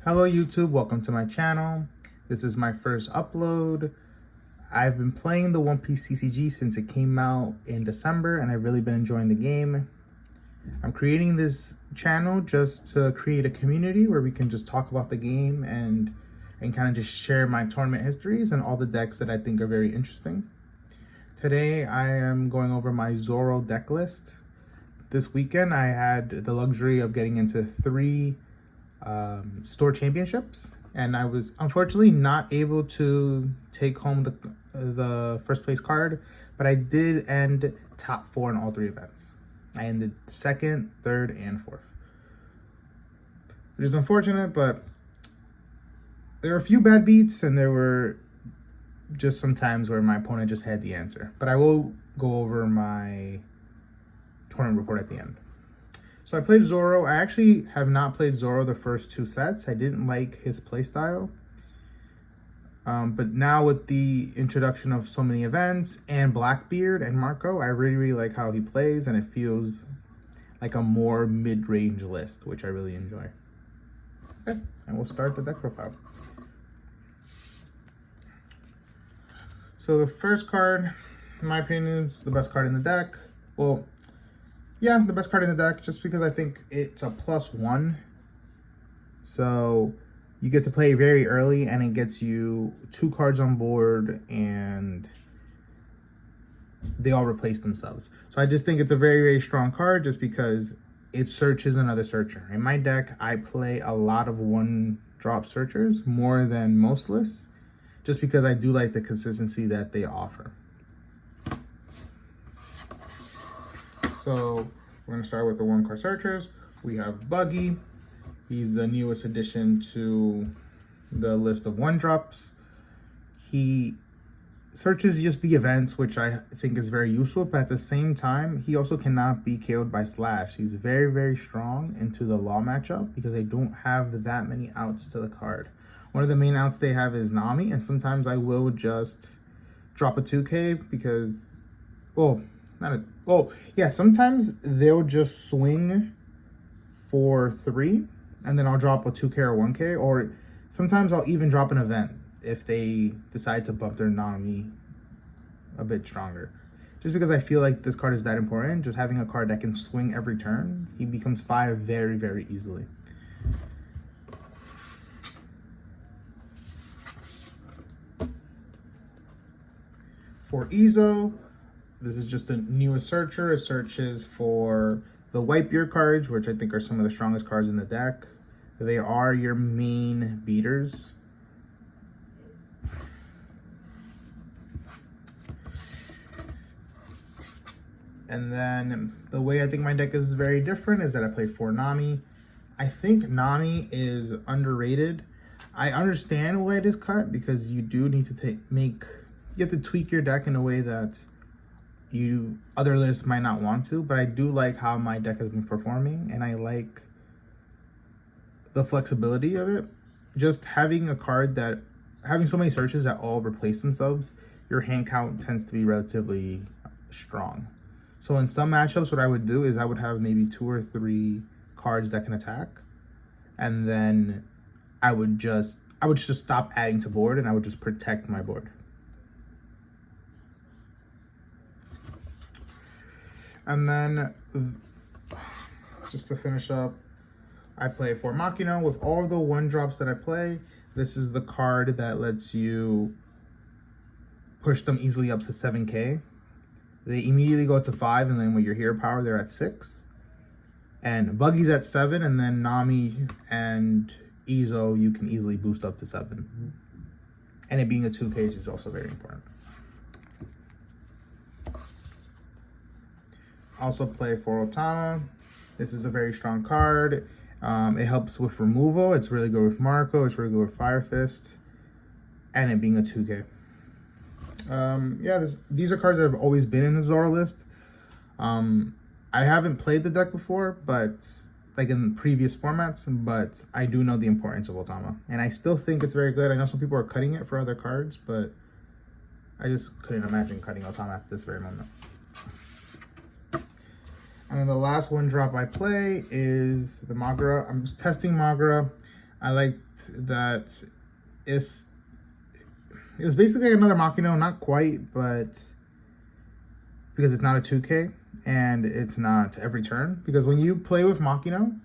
Hello YouTube, welcome to my channel. This is my first upload. I've been playing the One Piece CCG since it came out in December and I've really been enjoying the game. I'm creating this channel just to create a community where we can just talk about the game and kind of just share my tournament histories and all the decks that I think are very interesting. Today I am going over my Zoro deck list. This weekend I had the luxury of getting into 3 store championships, and I was unfortunately not able to take home the first place card, but I did end top 4 in all 3 events. I ended 2nd, 3rd, and 4th, which is unfortunate, but there were a few bad beats and there were just some times where my opponent just had the answer. But I will go over my tournament report at the end. So I played Zoro. I actually have not played Zoro the first 2 sets. I didn't like his playstyle. But now with the introduction of so many events and Blackbeard and Marco, I really like how he plays, and it feels like a more mid-range list, which I really enjoy. Okay, and we'll start the deck profile. So the first card, in my opinion, is the best card in the deck. Well, yeah, the best card in the deck, just because I think it's a +1. So you get to play very early and it gets you 2 cards on board and they all replace themselves. So I just think it's a very strong card just because it searches another searcher. In my deck, I play a lot of 1-drop searchers, more than most lists, just because I do like the consistency that they offer. So we're going to start with the 1-card searchers. We have Buggy. He's the newest addition to the list of 1-drops. He searches just the events, which I think is very useful, but at the same time, he also cannot be KO'd by Slash. He's very strong into the Law matchup because they don't have that many outs to the card. One of the main outs they have is Nami, and sometimes I will just drop a 2K because, sometimes they'll just swing for 3 and then I'll drop a 2K or 1K, or sometimes I'll even drop an event if they decide to bump their Nami a bit stronger. Just because I feel like this card is that important, just having a card that can swing every turn, he becomes 5 very easily. For Izo, this is just the newest searcher. It searches for the Whitebeard cards, which I think are some of the strongest cards in the deck. They are your main beaters. And then the way I think my deck is very different is that I play 4 Nami. I think Nami is underrated. I understand why it is cut, because you do need to you have to tweak your deck in a way that other lists might not want to, but I do like how my deck has been performing, and I like the flexibility of it. Just having so many searches that all replace themselves, your hand count tends to be relatively strong. So in some matchups, what I would do is I would have maybe 2 or 3 cards that can attack, and then I would just stop adding to board and I would just protect my board. And then, just to finish up, I play 4 Makino. With all the 1-drops that I play, this is the card that lets you push them easily up to 7K. They immediately go to 5, and then with your hero power, they're at 6. And Buggy's at 7, and then Nami and Izo, you can easily boost up to 7. And it being a 2 case is also very important. Also play 4 Otama. This is a very strong card. It helps with removal. It's really good with Marco. It's really good with Fire Fist. And it being a 2K. These are cards that have always been in the Zoro list. I haven't played the deck before, but like in previous formats, but I do know the importance of Otama. And I still think it's very good. I know some people are cutting it for other cards, but I just couldn't imagine cutting Otama at this very moment. And then the last 1-drop I play is the Magura. I'm just testing Magura. I liked that it's it was basically like another Makino, not quite, but because it's not a 2K and it's not every turn. Because when you play with Makino,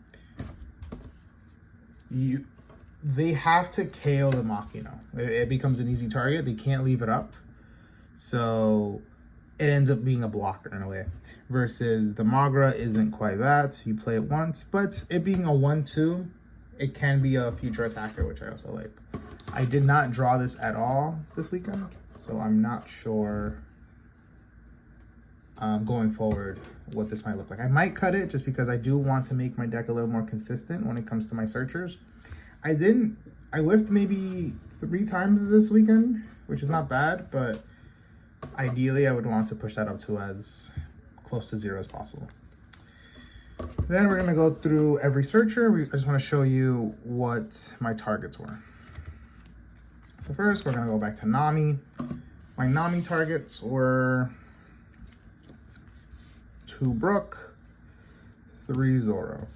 they have to KO the Makino. It becomes an easy target. They can't leave it up. So it ends up being a blocker in a way. Versus the Magra isn't quite that. You play it once, but it being a 1-2, it can be a future attacker, which I also like. I did not draw this at all this weekend, so I'm not sure going forward what this might look like. I might cut it just because I do want to make my deck a little more consistent when it comes to my searchers. I whiffed maybe 3 times this weekend, which is not bad, but ideally I would want to push that up to as close to 0 as possible. Then we're gonna go through every searcher. I just wanna show you what my targets were. So first, we're gonna go back to Nami. My Nami targets were 2 Brook, 3 Zoro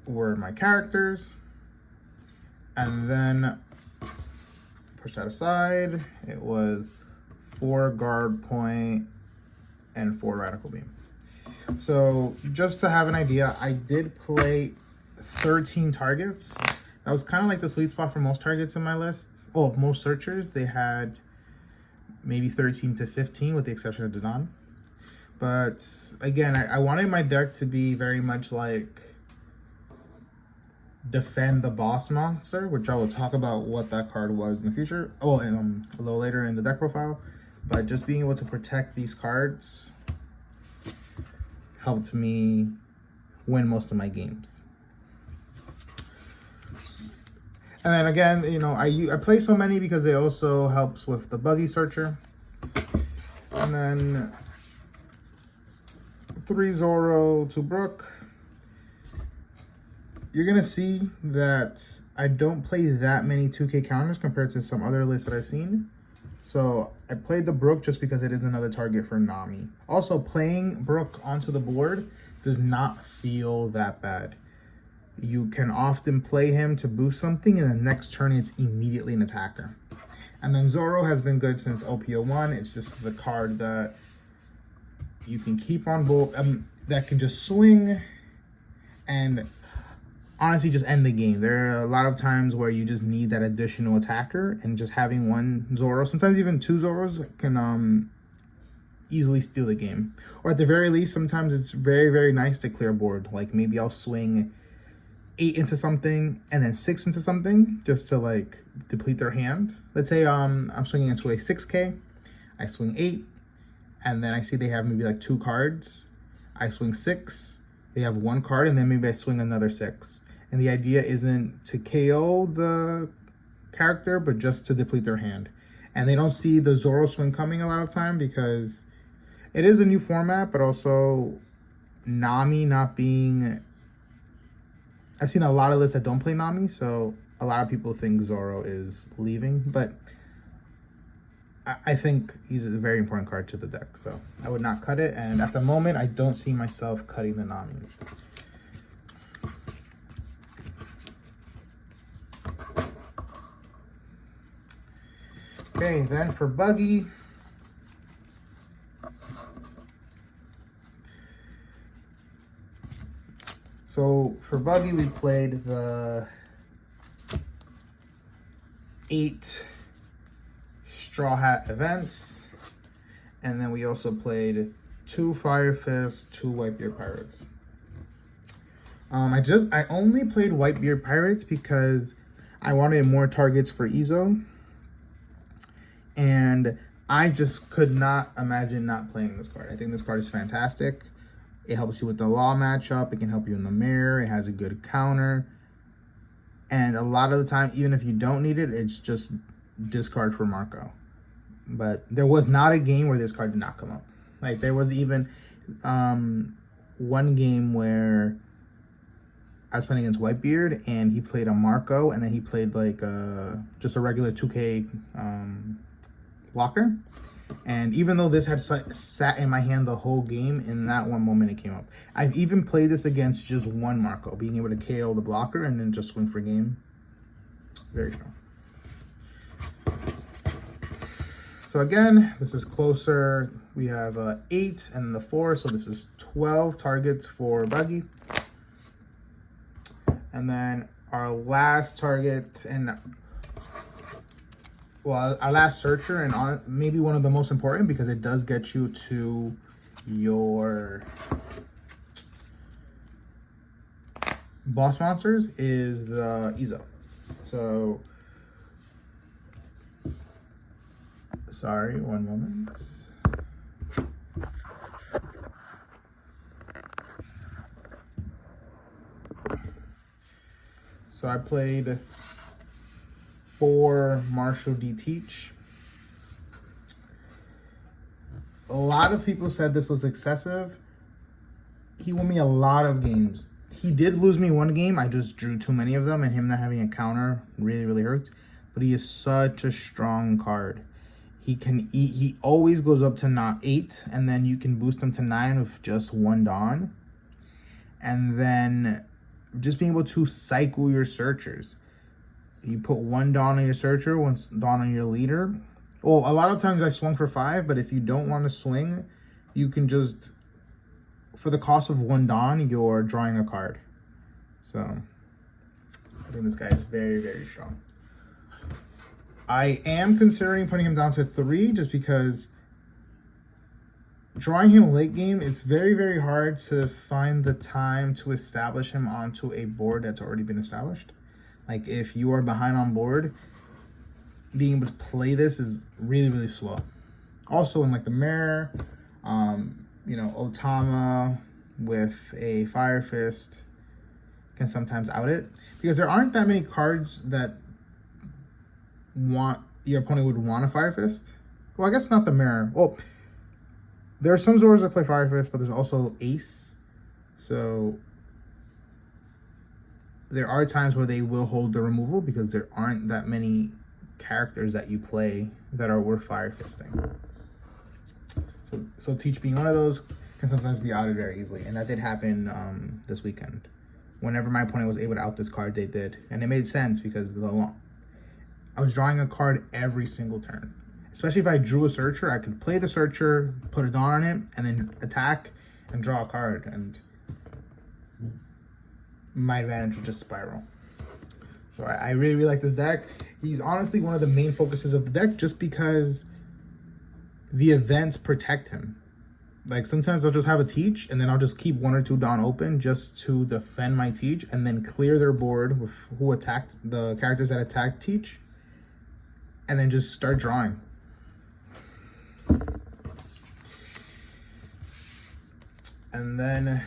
were my characters. And then push that aside, it was 4 Guard Point and 4 Radical Beam. So just to have an idea, I did play 13 targets. That was kind of like the sweet spot for most targets in my lists. Oh, most searchers, they had maybe 13 to 15 with the exception of Dadan. But again, I wanted my deck to be very much like defend the boss monster, which I will talk about what that card was in the future. Oh, and a little later in the deck profile. But just being able to protect these cards helped me win most of my games. And then again, you know, I play so many because it also helps with the buggy searcher. And then 3 Zoro, 2 Brook. You're gonna see that I don't play that many 2K counters compared to some other lists that I've seen. So I played the Brook just because it is another target for Nami. Also, playing Brook onto the board does not feel that bad. You can often play him to boost something, and the next turn it's immediately an attacker. And then Zoro has been good since OP01. It's just the card that you can keep on board, that can just swing and honestly just end the game. There are a lot of times where you just need that additional attacker, and just having 1 Zoro, sometimes even 2 Zoros, can easily steal the game. Or at the very least, sometimes it's very, very nice to clear board. Like maybe I'll swing 8 into something and then 6 into something just to like deplete their hand. Let's say I'm swinging into a 6K, I swing 8, and then I see they have maybe like 2 cards. I swing 6, they have 1 card, and then maybe I swing another 6. And the idea isn't to KO the character, but just to deplete their hand. And they don't see the Zoro swing coming a lot of time because it is a new format, but also Nami not being... I've seen a lot of lists that don't play Nami, so a lot of people think Zoro is leaving, but I think he's a very important card to the deck, so I would not cut it. And at the moment, I don't see myself cutting the Namis. Okay, then for Buggy, so for Buggy, we played the 8 Straw Hat events, and then we also played 2 Fire Fist, 2 Whitebeard Pirates. I only played Whitebeard Pirates because I wanted more targets for Izo, and I just could not imagine not playing this card. I think this card is fantastic. It helps you with the law matchup. It can help you in the mirror. It has a good counter. And a lot of the time, even if you don't need it, it's just discard for Marco. But there was not a game where this card did not come up. Like, there was even one game where I was playing against Whitebeard, and he played a Marco, and then he played like just a regular 2K blocker. And even though this had sat in my hand the whole game, in that one moment it came up. I've even played this against just one Marco, being able to KO the blocker and then just swing for game. Very strong. So again, this is closer. We have 8 and the 4, so this is 12 targets for Buggy. And then our last target, and well, our last searcher, and maybe one of the most important because it does get you to your boss monsters, is the Izo. So, sorry, one moment. So I played 4 Marshall D Teach. A lot of people said this was excessive. He won me a lot of games. He did lose me one game. I just drew too many of them, and him not having a counter really, really hurts. But he is such a strong card. He can eat. He always goes up to 8, and then you can boost him to 9 with just 1 Dawn. And then just being able to cycle your searchers. You put 1 Dawn on your searcher, 1 Dawn on your leader. Well, a lot of times I swung for 5, but if you don't want to swing, you can just, for the cost of 1 Dawn, you're drawing a card. So I think this guy is very, very strong. I am considering putting him down to 3 just because drawing him late game, it's very, very hard to find the time to establish him onto a board that's already been established. Like, if you are behind on board, being able to play this is really, really slow. Also, in like the mirror, you know, Otama with a Fire Fist can sometimes out it, because there aren't that many cards that your opponent would want a Fire Fist. Well, I guess not the mirror. Well, there are some Zoros that play Fire Fist, but there's also Ace. So there are times where they will hold the removal because there aren't that many characters that you play that are worth Fire Fisting. So Teach being one of those can sometimes be outed very easily. And that did happen this weekend. Whenever my opponent was able to out this card, they did. And it made sense because I was drawing a card every single turn. Especially if I drew a searcher, I could play the searcher, put a Dawn on it, and then attack and draw a card. And my advantage would just spiral. So I really, really like this deck. He's honestly one of the main focuses of the deck just because the events protect him. Like, sometimes I'll just have a Teach, and then I'll just keep 1 or 2 Dawn open just to defend my Teach, and then clear their board with who attacked, the characters that attacked Teach, and then just start drawing. And then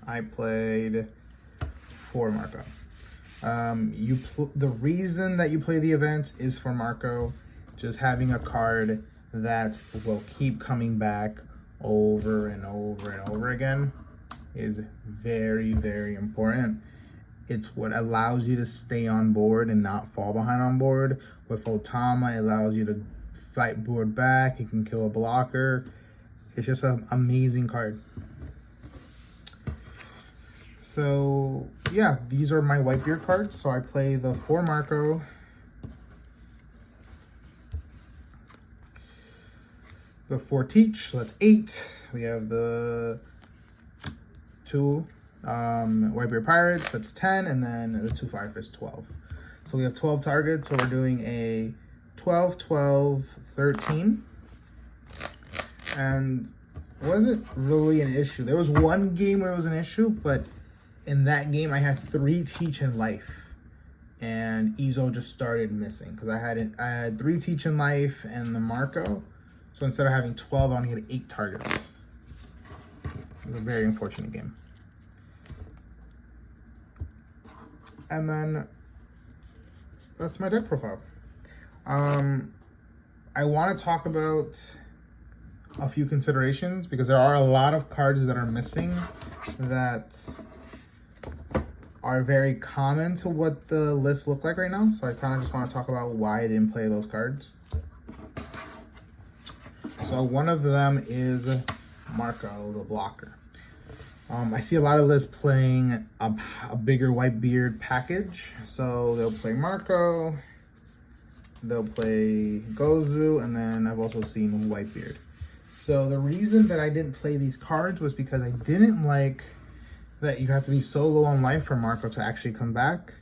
I played 4 Marco. The reason that you play the event is for Marco. Just having a card that will keep coming back over and over and over again is very, very important. It's what allows you to stay on board and not fall behind on board. With Otama, it allows you to fight board back. You can kill a blocker. It's just an amazing card. So yeah, these are my Whitebeard cards. So I play the 4 Marco, the 4 Teach, so that's 8. We have the 2 Whitebeard Pirates, that's 10, and then the 2 Fire Fist, 12. So we have 12 targets, so we're doing a 12, 12, 13. And it wasn't really an issue. There was one game where it was an issue, but in that game I had 3 Teach in life. And Izo just started missing because I had 3 Teach in life and the Marco. So instead of having 12, I only had 8 targets. It was a very unfortunate game. And then that's my deck profile. I want to talk about a few considerations because there are a lot of cards that are missing that are very common to what the list look like right now. So I kind of just want to talk about why I didn't play those cards. So one of them is Marco, the blocker. I see a lot of lists playing a bigger Whitebeard package. So they'll play Marco, they'll play Gozu, and then I've also seen Whitebeard. So the reason that I didn't play these cards was because I didn't like that you have to be so low on life for Marco to actually come back.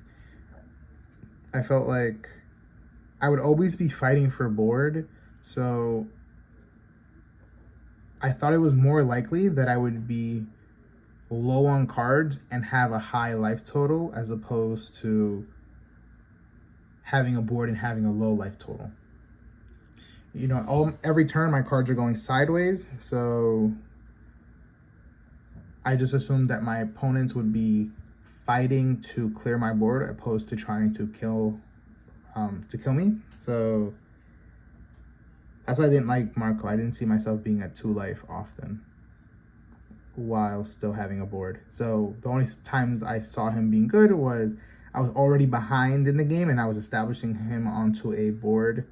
I felt like I would always be fighting for board, so I thought it was more likely that I would be low on cards and have a high life total as opposed to having a board and having a low life total. You know, every turn my cards are going sideways, so I just assumed that my opponents would be fighting to clear my board opposed to trying to kill me. So that's why I didn't like Marco. I didn't see myself being at 2 life often while still having a board. So the only times I saw him being good was I was already behind in the game and I was establishing him onto a board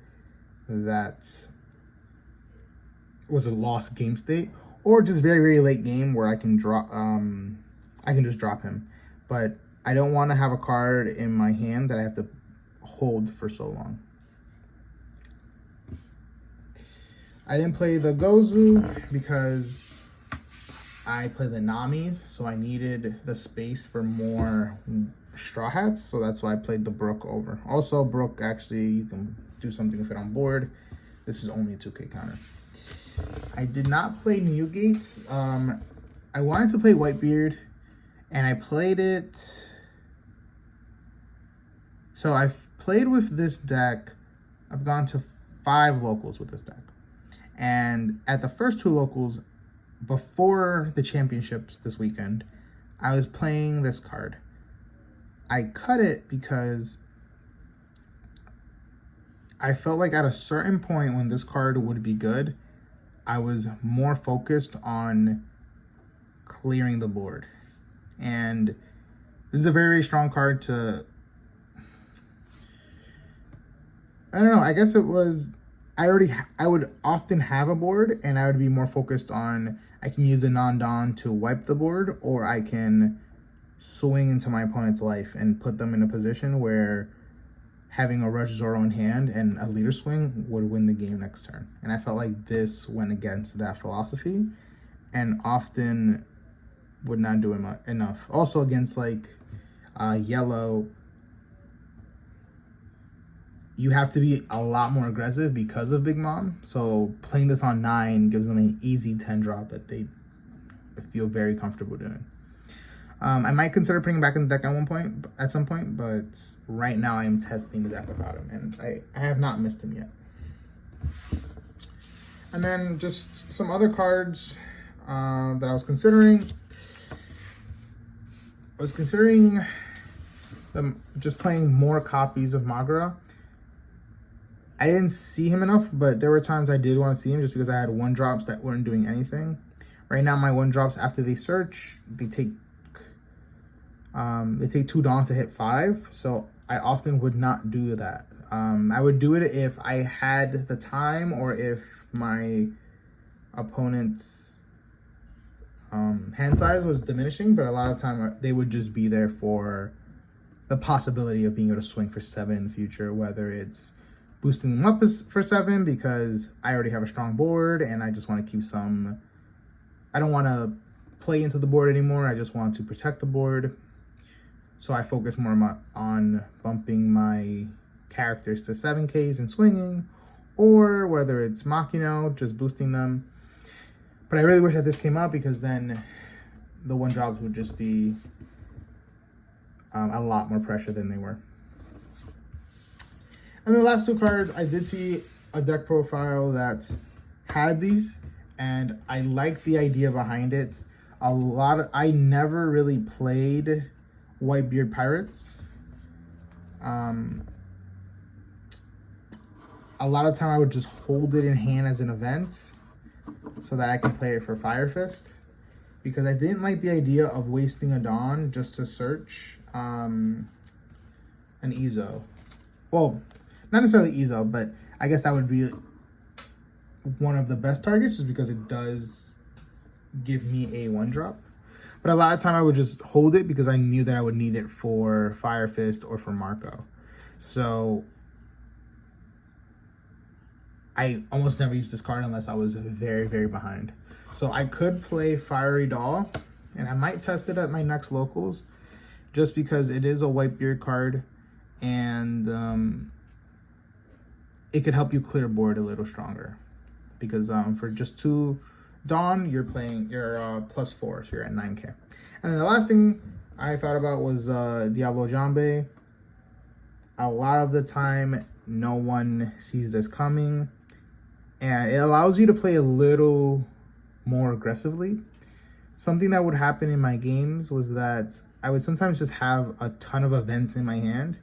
that was a lost game state, or just very, very late game where I can just drop him. But I don't want to have a card in my hand that I have to hold for so long. I didn't play the Gozu because I play the Namis, so I needed the space for more Straw Hats, so that's why I played the Brook over. Also, Brook, actually, you can do something with it on board. This is only a 2K counter. I did not play Newgate. I wanted to play Whitebeard, and I played it. So I've played with this deck. I've gone to 5 locals with this deck. And at the first 2 locals, before the championships this weekend, I was playing this card. I cut it because I felt like at a certain point when this card would be good, I was more focused on clearing the board. And this is a very, very strong card to, I don't know, I guess it was, I would often have a board and I would be more focused on, I can use a non-don to wipe the board, or I can swing into my opponent's life and put them in a position where having a Rush Zoro in hand and a leader swing would win the game next turn. And I felt like this went against that philosophy and often would not do enough. Also against like yellow, you have to be a lot more aggressive because of Big Mom. So playing this on 9 gives them an easy 10 drop that they feel very comfortable doing. I might consider putting him back in the deck at some point, but right now I am testing the deck without him, and I have not missed him yet. And then just some other cards that I was considering. I was considering just playing more copies of Magura. I didn't see him enough, but there were times I did want to see him just because I had 1-drops that weren't doing anything. Right now, my 1-drops, after they search, they take 2 dons to hit 5, so I often would not do that. I would do it if I had the time or if my opponent's hand size was diminishing, but a lot of time they would just be there for the possibility of being able to swing for 7 in the future, whether it's boosting them up for 7 because I already have a strong board and I just want to keep some, I don't want to play into the board anymore, I just want to protect the board. So I focus more on bumping my characters to 7Ks and swinging, or whether it's Makino, just boosting them. But I really wish that this came out because then the 1-drops would just be a lot more pressure than they were. And the last 2 cards, I did see a deck profile that had these, and I like the idea behind it. I never really played Whitebeard Pirates. A lot of time I would just hold it in hand as an event so that I can play it for Fire Fist, because I didn't like the idea of wasting a Dawn just to search an Ezo. Well, not necessarily Ezo, but I guess that would be one of the best targets just because it does give me a 1-drop. But a lot of time I would just hold it because I knew that I would need it for Fire Fist or for Marco. So I almost never used this card unless I was very, very behind. So I could play Fiery Doll, and I might test it at my next locals just because it is a Whitebeard card, and it could help you clear board a little stronger. Because for just 2 Dawn, you're +4, so you're at 9k. And then the last thing I thought about was Diablo Jambe. A lot of the time, no one sees this coming, and it allows you to play a little more aggressively. Something that would happen in my games was that I would sometimes just have a ton of events in my hand,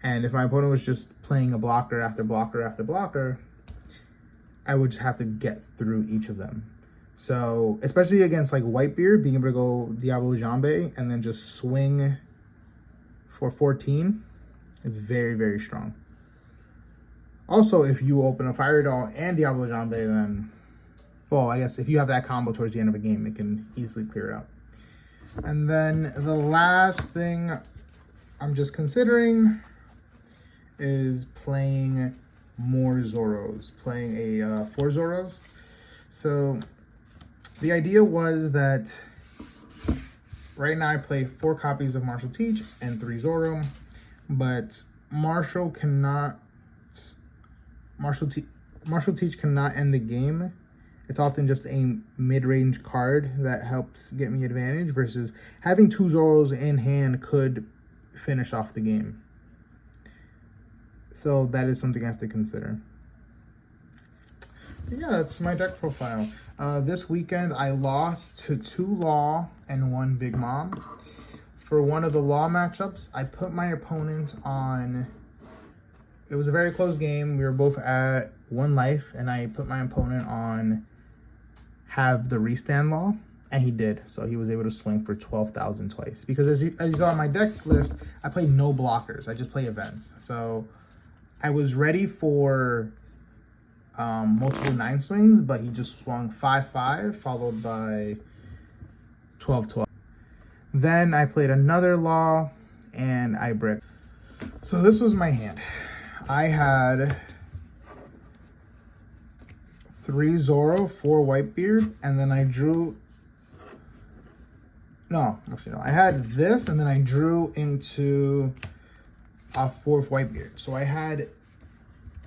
and if my opponent was just playing a blocker after blocker after blocker, I would just have to get through each of them. So, especially against like Whitebeard, being able to go Diablo Jambe and then just swing for 14 is very, very strong. Also, if you open a Fire Doll and Diablo Jambe, then, well, I guess if you have that combo towards the end of a game, it can easily clear it out. And then the last thing I'm just considering is playing more Zoros, playing 4 Zoros. So the idea was that right now I play 4 copies of Martial Teach and 3 Zoro, but Martial Teach cannot end the game. It's often just a mid-range card that helps get me advantage versus having 2 Zoros in hand could finish off the game. So that is something I have to consider. But yeah, that's my deck profile. This weekend I lost to 2 Law and 1 Big Mom. For one of the Law matchups, I put my opponent on... It was a very close game. We were both at 1 life, and I put my opponent on have the restand Law, and he did. So he was able to swing for 12,000 twice. Because as you saw on my deck list, I play no blockers. I just play events. So I was ready for multiple 9 swings, but he just swung 5-5, followed by 12-12. Then I played another Law, and I bricked. So this was my hand. I had 3 Zoro, 4 Whitebeard, and then I drew... No, actually no. I had this, and then I drew into a 4th Whitebeard. So I had...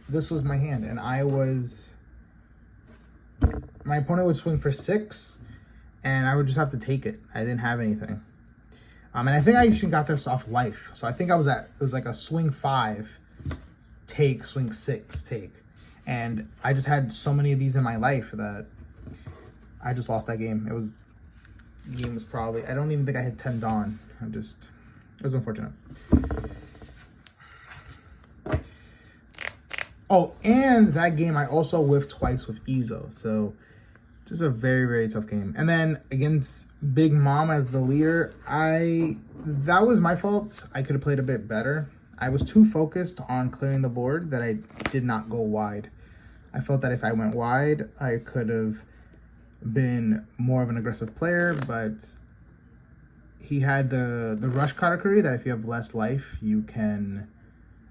This was my hand, and I was... My opponent would swing for 6, and I would just have to take it. I didn't have anything. And I think I actually got this off life. So I think I was at... It was like a swing 5, take, swing 6, take. And I just had so many of these in my life that I just lost that game. The game was probably... I don't even think I had 10 Dawn. It was unfortunate. Oh, and that game I also whiffed twice with Izo, so just a very, very tough game. And then against Big Mom as the leader, that was my fault. I could have played a bit better. I was too focused on clearing the board that I did not go wide. I felt that if I went wide, I could have been more of an aggressive player, but he had the rush category that if you have less life, you can...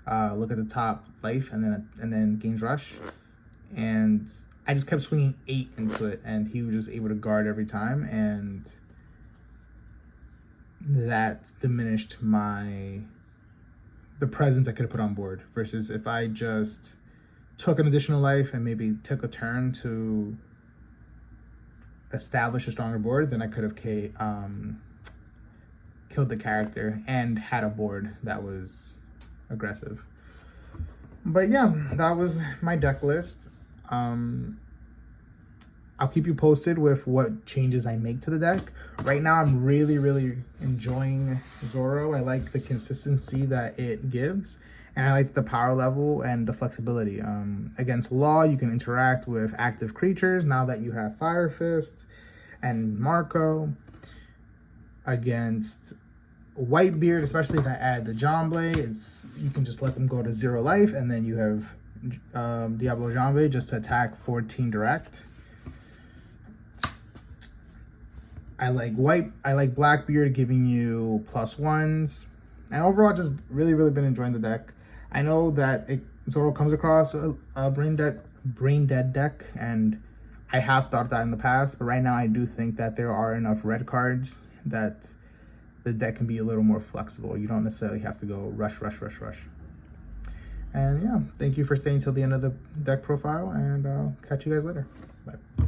look at the top life and then gains rush, and I just kept swinging 8 into it, and he was just able to guard every time, and that diminished the presence I could have put on board. Versus if I just took an additional life and maybe took a turn to establish a stronger board, then I could have killed the character and had a board that was aggressive. But yeah, that was my deck list. I'll keep you posted with what changes I make to the deck. Right now, I'm really, really enjoying Zoro. I like the consistency that it gives, and I like the power level and the flexibility. Against Law, you can interact with active creatures now that you have Fire Fist and Marco. Against Whitebeard, especially if I add the Jambe, you can just let them go to 0 life, and then you have Diablo Jambe just to attack 14 direct. I like Blackbeard giving you +1s. And overall, just really been enjoying the deck. I know that Zoro comes across a brain dead deck, and I have thought that in the past, but right now I do think that there are enough red cards that the deck can be a little more flexible. You don't necessarily have to go rush. And yeah, thank you for staying till the end of the deck profile, and I'll catch you guys later. Bye.